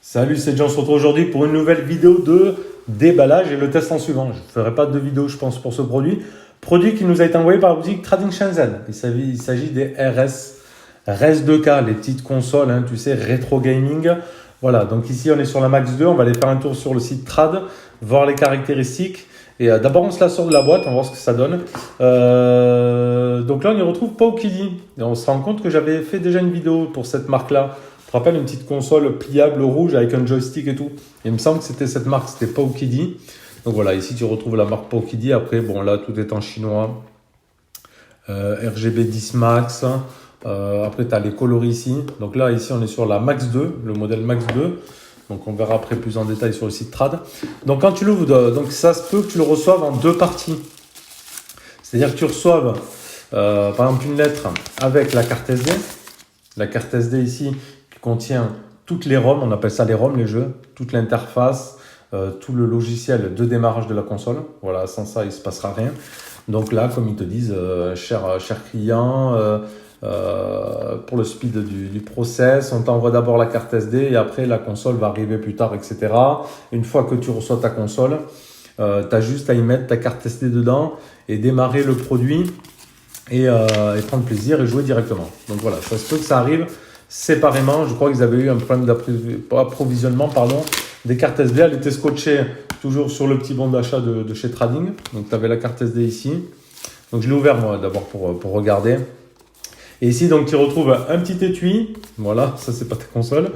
Salut, c'est John, on se retrouve aujourd'hui pour une nouvelle vidéo de déballage et le test en suivant. Je ne ferai pas de vidéo, je pense, pour ce produit. Produit qui nous a été envoyé par la boutique Trading Shenzhen. Il s'agit des RS2K, les petites consoles, hein, tu sais, rétro gaming. Voilà, donc ici on est sur la Max 2, on va aller faire un tour sur le site Trad, voir les caractéristiques. Et d'abord on se la sort de la boîte, on va voir ce que ça donne. Donc là on y retrouve Paukidi. Et on se rend compte que j'avais fait déjà une vidéo pour cette marque-là. Je te rappelle, une petite console pliable rouge avec un joystick et tout. Et il me semble que c'était cette marque, c'était Paukidi. Donc voilà, ici tu retrouves la marque Paukidi. Après, bon là tout est en chinois. RGB 10 Max. Après tu as les coloris ici. Donc là, ici on est sur la Max 2, le modèle Max 2. Donc on verra après plus en détail sur le site Trad. Donc quand tu l'ouvres, donc ça se peut que tu le reçoives en deux parties. C'est-à-dire que tu reçoives par exemple une lettre avec la carte SD. La carte SD ici qui contient toutes les ROM, on appelle ça les ROM, les jeux, toute l'interface, tout le logiciel de démarrage de la console. Voilà, sans ça il ne se passera rien. Donc là, comme ils te disent, cher client, pour le speed du process, on t'envoie d'abord la carte SD et après la console va arriver plus tard, etc. Une fois que tu reçois ta console, tu as juste à y mettre ta carte SD dedans et démarrer le produit et prendre plaisir et jouer directement. Donc voilà, ça se peut que ça arrive séparément. Je crois qu'ils avaient eu un problème d'approvisionnement des cartes SD. Elle était scotchée toujours sur le petit bon d'achat de chez Trading. Donc tu avais la carte SD ici. Donc je l'ai ouvert moi d'abord pour regarder. Et ici, donc, tu retrouves un petit étui. Voilà, ça, c'est pas ta console.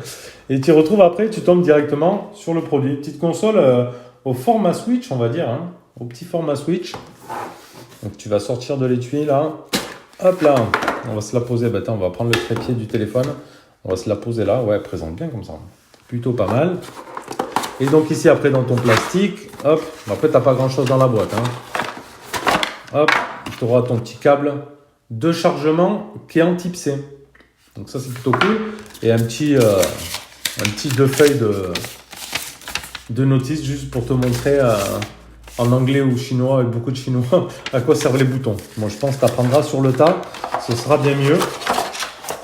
Et tu retrouves après, tu tombes directement sur le produit. Petite console au format Switch, on va dire, hein, au petit format Switch. Donc, tu vas sortir de l'étui, là. Hop là, on va se la poser. Bah, attends, on va prendre le trépied du téléphone. On va se la poser là. Ouais, présente bien comme ça. Plutôt pas mal. Et donc, ici, après, dans ton plastique, hop. Après, tu n'as pas grand-chose dans la boîte. Hein. Hop, tu auras ton petit câble de chargement qui est en type C. Donc ça c'est plutôt cool. Et un petit deux feuilles de notice juste pour te montrer en anglais ou chinois, avec beaucoup de chinois, à quoi servent les boutons. Bon, je pense que tu apprendras sur le tas, ce sera bien mieux.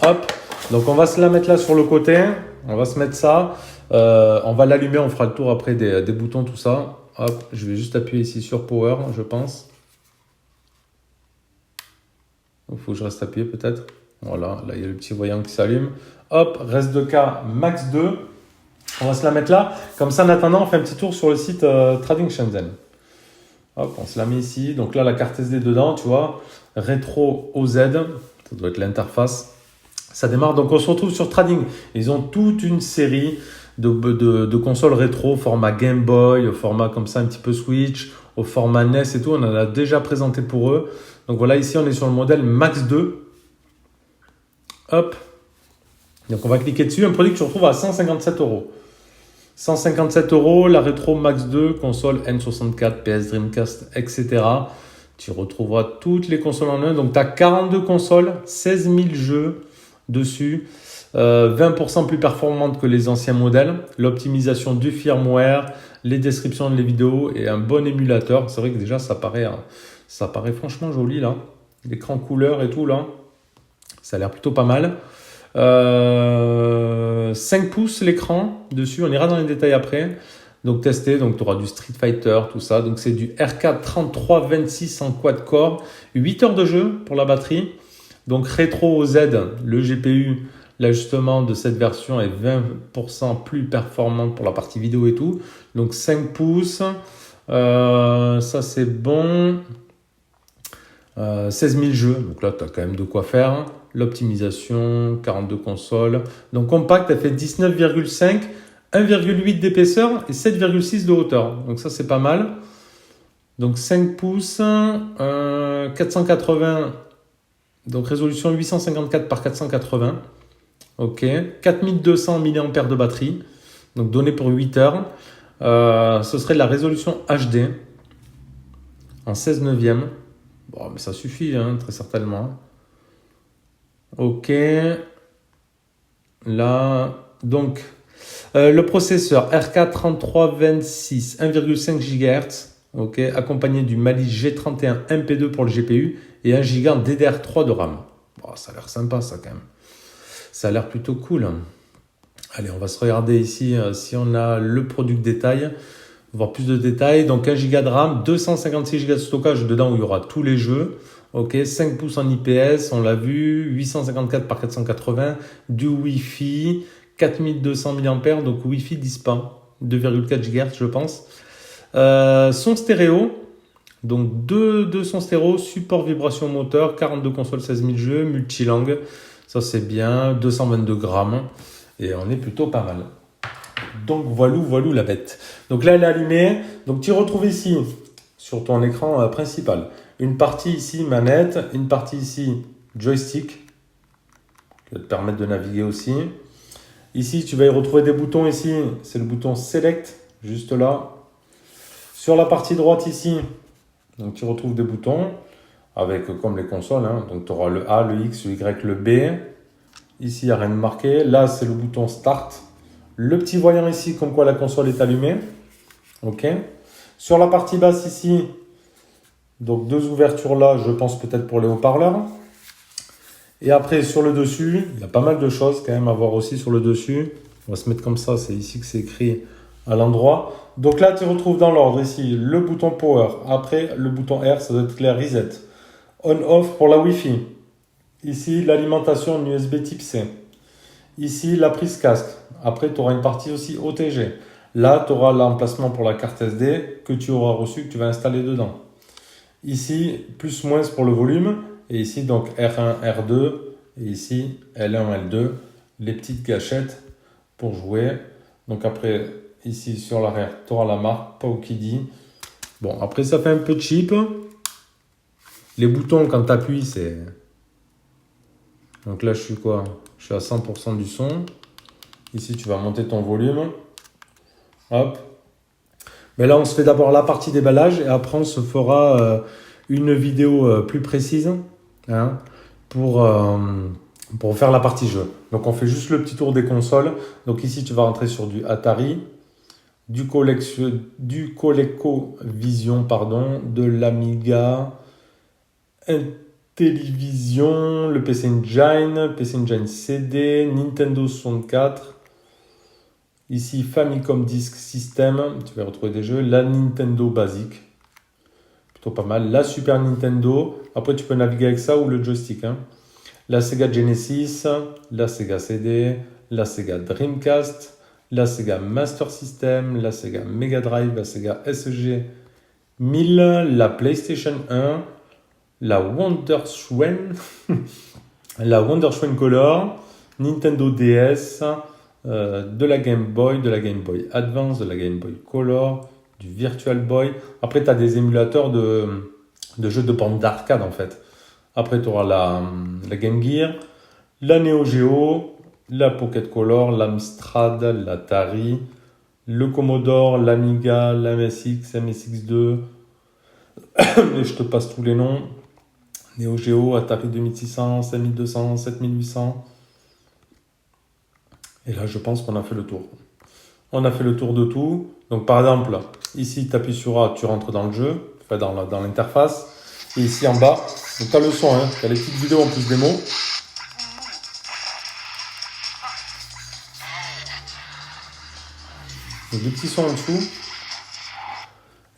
Hop, donc on va se la mettre là sur le côté, on va se mettre ça, on va l'allumer, on fera le tour après des boutons, tout ça. Hop, je vais juste appuyer ici sur Power, je pense. Il faut que je reste appuyé peut-être. Voilà, là il y a le petit voyant qui s'allume. Hop, RS2K Max 2. On va se la mettre là. Comme ça, en attendant, on fait un petit tour sur le site Trading Shenzhen. Hop, on se la met ici. Donc là, la carte SD dedans, tu vois. Rétro OZ. Ça doit être l'interface. Ça démarre. Donc on se retrouve sur Trading. Ils ont toute une série de consoles rétro, au format Game Boy, au format comme ça, un petit peu Switch, au format NES et tout. On en a déjà présenté pour eux. Donc voilà, ici on est sur le modèle Max 2. Hop. Donc on va cliquer dessus. Un produit que tu retrouves à 157 €. 157 €, la rétro Max 2, console N64, PS Dreamcast, etc. Tu retrouveras toutes les consoles en un. Donc tu as 42 consoles, 16 000 jeux dessus. 20% plus performante que les anciens modèles. L'optimisation du firmware, les descriptions des vidéos et un bon émulateur. C'est vrai que déjà ça paraît franchement joli là. L'écran couleur et tout là. Ça a l'air plutôt pas mal. 5 pouces l'écran dessus. On ira dans les détails après. Donc testé. Donc tu auras du Street Fighter, tout ça. Donc c'est du RK 3326 en quad-core. 8 heures de jeu pour la batterie. Donc rétro OZ, le GPU. L'ajustement de cette version est 20% plus performant pour la partie vidéo et tout. Donc 5 pouces. Ça c'est bon. 16 000 jeux. Donc là, tu as quand même de quoi faire. L'optimisation, 42 consoles. Donc compact, elle fait 19,5, 1,8 d'épaisseur et 7,6 de hauteur. Donc ça, c'est pas mal. Donc 5 pouces, 480. Donc résolution 854 par 480. Ok, 4200 mAh de batterie, donc donné pour 8 heures. Ce serait de la résolution HD en 16 neuvième. Bon, mais ça suffit, hein, très certainement. Ok. Là, donc, le processeur RK 3326, 1,5 GHz. ok, accompagné du Mali G31 MP2 pour le GPU et 1 Go DDR3 de RAM. Bon, ça a l'air sympa ça quand même. Ça a l'air plutôt cool. Allez, on va se regarder ici si on a le produit détail, voir plus de détails. Donc 1 Go de RAM, 256 Go de stockage dedans où il y aura tous les jeux. Ok, 5 pouces en IPS, on l'a vu, 854 par 480, du Wi-Fi, 4200 mAh, donc Wi-Fi 10 pas, 2,4 GHz je pense. Son stéréo, donc deux sons stéréo, support vibration moteur, 42 consoles, 16 000 jeux, multilangue, ça c'est bien, 222 grammes, et on est plutôt pas mal. Donc voilà la bête. Donc là elle est allumée, donc tu retrouves ici, sur ton écran principal, une partie ici manette, une partie ici joystick, qui va te permettre de naviguer aussi. Ici tu vas y retrouver des boutons ici, c'est le bouton Select, juste là. Sur la partie droite ici, donc tu retrouves des boutons, avec comme les consoles, hein, donc tu auras le A, le X, le Y, le B. Ici il n'y a rien de marqué, là c'est le bouton Start. Le petit voyant ici comme quoi la console est allumée. Ok. Sur la partie basse ici, donc 2 ouvertures là, je pense peut-être pour les haut-parleurs. Et après sur le dessus, il y a pas mal de choses quand même à voir aussi sur le dessus. On va se mettre comme ça, c'est ici que c'est écrit à l'endroit. Donc là tu retrouves dans l'ordre ici le bouton Power, après le bouton R, ça doit être les Reset. On-Off pour la Wi-Fi. Ici l'alimentation en USB type C. Ici la prise casque. Après tu auras une partie aussi OTG. Là tu auras l'emplacement pour la carte SD que tu auras reçu, que tu vas installer dedans. Ici, plus moins pour le volume. Et ici, donc R1, R2. Et ici, L1, L2. Les petites gâchettes pour jouer. Donc après, ici sur l'arrière, tu auras la marque Paukidi. Bon, après, ça fait un peu cheap. Les boutons, quand tu appuies, c'est... Donc là, je suis quoi? Je suis à 100% du son. Ici, tu vas monter ton volume. Hop. Mais là, on se fait d'abord la partie déballage et après, on se fera une vidéo plus précise hein, pour faire la partie jeu. Donc, on fait juste le petit tour des consoles. Donc, ici, tu vas rentrer sur du Atari, du ColecoVision, pardon, de l'Amiga, Intellivision, le PC Engine CD, Nintendo 64. Ici, Famicom Disk System, tu vas retrouver des jeux. La Nintendo Basic, plutôt pas mal. La Super Nintendo, après tu peux naviguer avec ça ou le joystick. Hein. La Sega Genesis, la Sega CD, la Sega Dreamcast, la Sega Master System, la Sega Mega Drive, la Sega SG 1000, la PlayStation 1, la Wonderswan, la Wonderswan Color, Nintendo DS, de la Game Boy Advance, de la Game Boy Color, du Virtual Boy. Après, tu as des émulateurs de jeux de bande d'arcade en fait. Après, tu auras la Game Gear, la Neo Geo, la Pocket Color, l'Amstrad, l'Atari, le Commodore, l'Amiga, la MSX, MSX2. Et je te passe tous les noms. Neo Geo, Atari 2600, 5200, 7800. Et là, je pense qu'on a fait le tour. On a fait le tour de tout. Donc, par exemple, ici, tu appuies sur A, tu rentres dans le jeu, enfin dans l'interface. Et ici, en bas, donc tu as le son, hein, tu as les petites vidéos en plus des mots. Donc, des petits sons en dessous.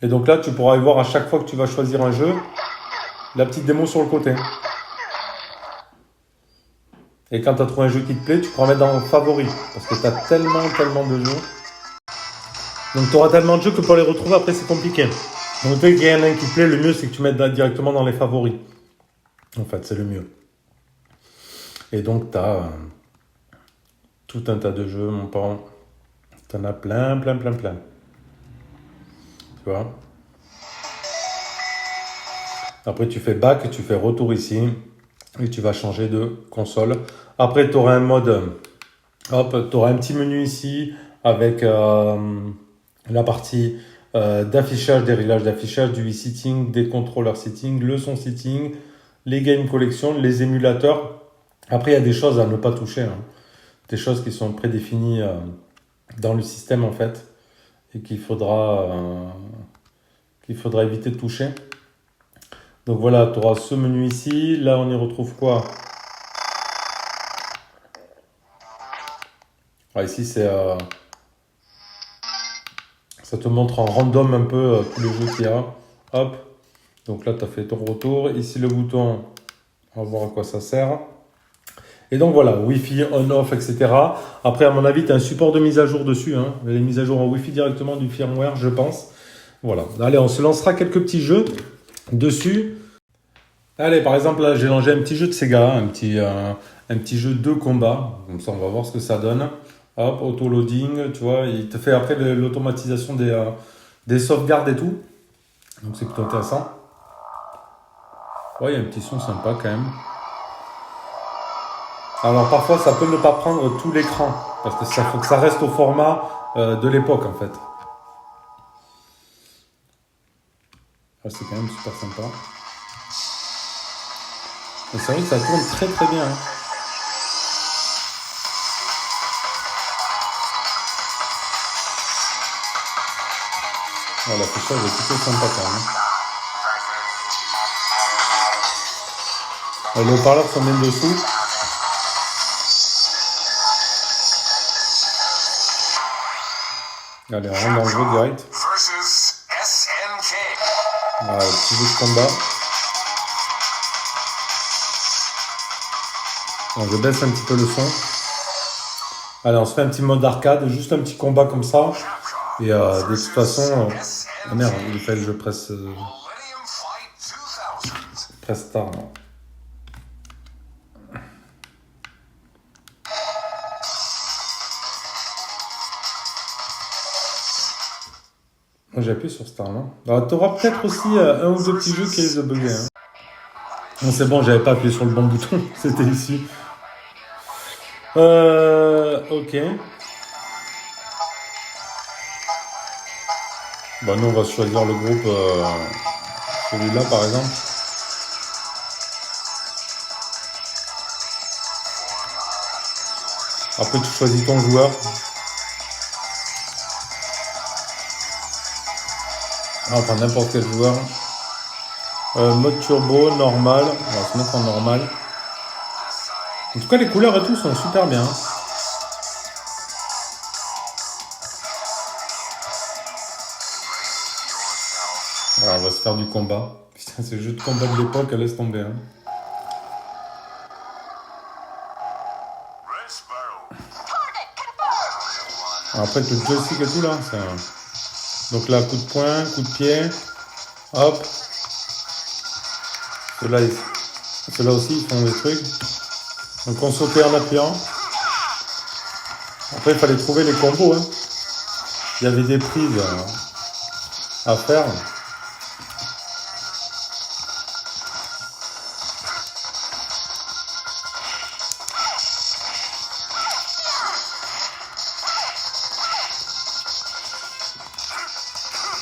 Et donc là, tu pourras y voir à chaque fois que tu vas choisir un jeu, la petite démo sur le côté. Et quand tu as trouvé un jeu qui te plaît, tu pourras mettre dans favori. Parce que tu as tellement de jeux. Donc tu auras tellement de jeux que pour les retrouver après c'est compliqué. Donc dès qu'il y en a un qui te plaît, le mieux c'est que tu mettes directement dans les favoris. En fait, c'est le mieux. Et donc tu as tout un tas de jeux, mon parent. Tu en as plein. Tu vois. Après tu fais back, tu fais retour ici. Et tu vas changer de console. Après tu auras un mode... Hop, tu auras un petit menu ici avec... la partie d'affichage, des réglages d'affichage, du e-sitting, des contrôleurs sitting, le son sitting, les game collection, les émulateurs. Après, il y a des choses à ne pas toucher. Hein. Des choses qui sont prédéfinies dans le système en fait et qu'il faudra qu'il faudra éviter de toucher. Donc voilà, tu auras ce menu ici. Là, on y retrouve quoi? Ah, ici, c'est... ça te montre en random un peu tous les jeux qu'il y a. Hop. Donc là, tu as fait ton retour. Ici, le bouton, on va voir à quoi ça sert. Et donc voilà, Wi-Fi, on-off, etc. Après, à mon avis, tu as un support de mise à jour dessus. Hein. Les mises à jour en Wi-Fi directement du firmware, je pense. Voilà. Allez, on se lancera quelques petits jeux dessus. Allez, par exemple, là, j'ai lancé un petit jeu de Sega, un petit jeu de combat. Comme ça, on va voir ce que ça donne. Hop, auto-loading, tu vois. Il te fait après l'automatisation des sauvegardes et tout. Donc, c'est plutôt intéressant. Ouais, il y a un petit son sympa quand même. Alors parfois ça peut ne pas prendre tout l'écran parce que ça faut que ça reste au format de l'époque en fait. Ah, c'est quand même super sympa. Et c'est vrai que ça tourne très très bien. Hein. Voilà, l'affichage est plutôt sympa quand même. Les haut-parleurs sont bien dessous. Allez, on rentre dans le jeu direct. Voilà, petit jeu de combat. Bon, je baisse un petit peu le son. Allez, on se fait un petit mode arcade, juste un petit combat comme ça. Et de toute façon... Ah merde, il fallait que je presse... presse start. Non. J'ai appuyé sur Star, non? Alors, tu auras peut-être aussi un ou deux petits jeux qui risquent de bugger. Hein. Non, c'est bon, j'avais pas appuyé sur le bon bouton. C'était ici. Ok. Bah, nous, on va choisir le groupe. Celui-là, par exemple. Après, tu choisis ton joueur. On prend n'importe quel joueur. Mode turbo, normal. On va se mettre en normal. En tout cas, les couleurs et tout sont super bien. Voilà, on va se faire du combat. Putain, c'est le jeu de combat de l'époque, laisse tomber. Hein. Après, tout le joystick et tout là. Donc là, coup de poing, coup de pied. Hop. Ceux-là aussi, ils font des trucs. Donc on sautait en appuyant. Après, il fallait trouver les combos. Hein. Il y avait des prises à faire.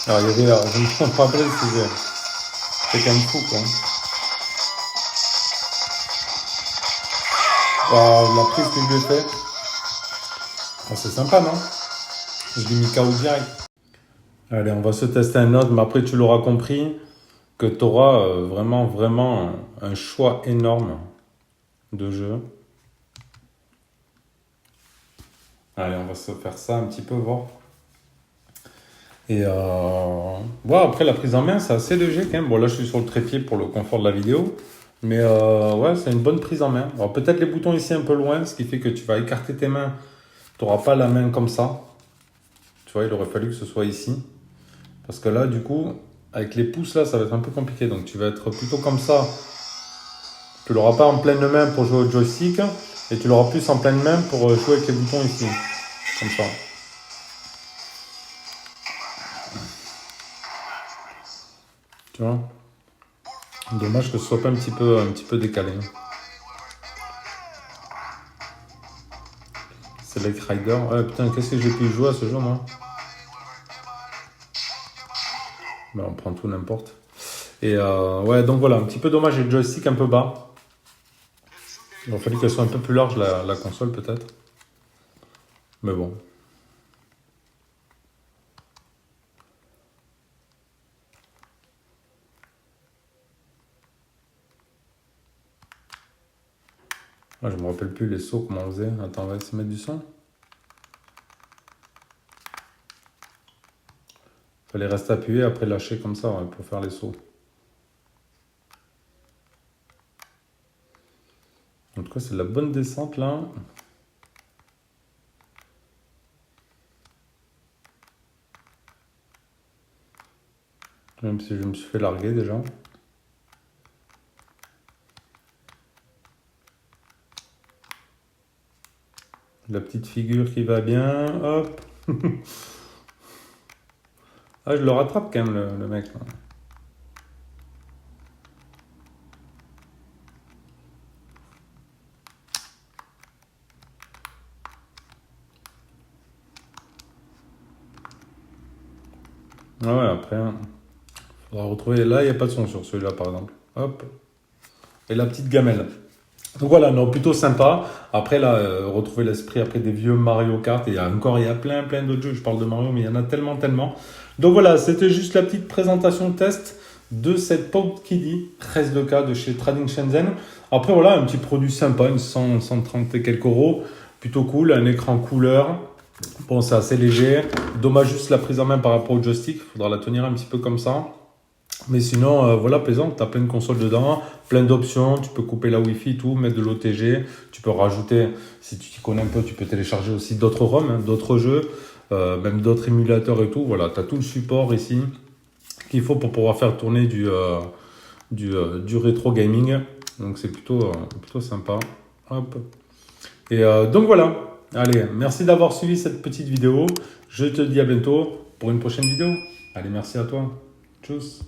Alors, il y avait, je me rappelle, c'était quand même fou, quoi. Wow, la prise que je lui ai fait. Oh, c'est sympa, non? Je l'ai mis KO direct. Allez, on va se tester un autre, mais après, tu l'auras compris que tu auras vraiment un choix énorme de jeux. Allez, on va se faire ça un petit peu, voir. Et après la prise en main, c'est assez léger quand même. Bon, là, je suis sur le trépied pour le confort de la vidéo. Mais ouais, c'est une bonne prise en main. Alors, peut-être les boutons ici un peu loin, ce qui fait que tu vas écarter tes mains. Tu n'auras pas la main comme ça. Tu vois, il aurait fallu que ce soit ici. Parce que là, du coup, avec les pouces, là, ça va être un peu compliqué. Donc, tu vas être plutôt comme ça. Tu l'auras pas en pleine main pour jouer au joystick. Et tu l'auras plus en pleine main pour jouer avec les boutons ici. Comme ça. Tu vois? Dommage que ce soit pas un petit peu décalé. Select Rider. Ouais, putain, qu'est-ce que j'ai pu jouer à ce jeu, moi? Ben, on prend tout n'importe. Et ouais, donc voilà, un petit peu dommage, j'ai le joystick un peu bas. Il aurait fallu qu'elle soit un peu plus large, la console, peut-être. Mais bon. Ah, je me rappelle plus les sauts, comment on faisait. Attends, on va essayer de mettre du son. Fallait rester appuyé, après lâcher comme ça, ouais, pour faire les sauts. En tout cas, c'est de la bonne descente là. Même si je me suis fait larguer déjà. La petite figure qui va bien, hop. Ah, je le rattrape quand même, le mec, là. Ah ouais, après, hein, faudra retrouver. Là, il n'y a pas de son sur celui-là, par exemple. Hop. Et la petite gamelle. Donc voilà, non, plutôt sympa. Après, là, retrouver l'esprit après des vieux Mario Kart. Et il y a plein d'autres jeux. Je parle de Mario, mais il y en a tellement. Donc voilà, c'était juste la petite présentation test de cette Pop Kiddy 13 de chez Trading Shenzhen. Après, voilà, un petit produit sympa, une 130 et quelques euros. Plutôt cool, un écran couleur. Bon, c'est assez léger. Dommage juste la prise en main par rapport au joystick. Il faudra la tenir un petit peu comme ça. Mais sinon, voilà, plaisant. Tu as plein de consoles dedans, plein d'options. Tu peux couper la Wi-Fi, tout, mettre de l'OTG. Tu peux rajouter, si tu t'y connais un peu, tu peux télécharger aussi d'autres ROM, hein, d'autres jeux, même d'autres émulateurs et tout. Voilà, tu as tout le support ici qu'il faut pour pouvoir faire tourner du rétro gaming. Donc, c'est plutôt sympa. Hop. Et donc, voilà. Allez, merci d'avoir suivi cette petite vidéo. Je te dis à bientôt pour une prochaine vidéo. Allez, merci à toi. Tchuss.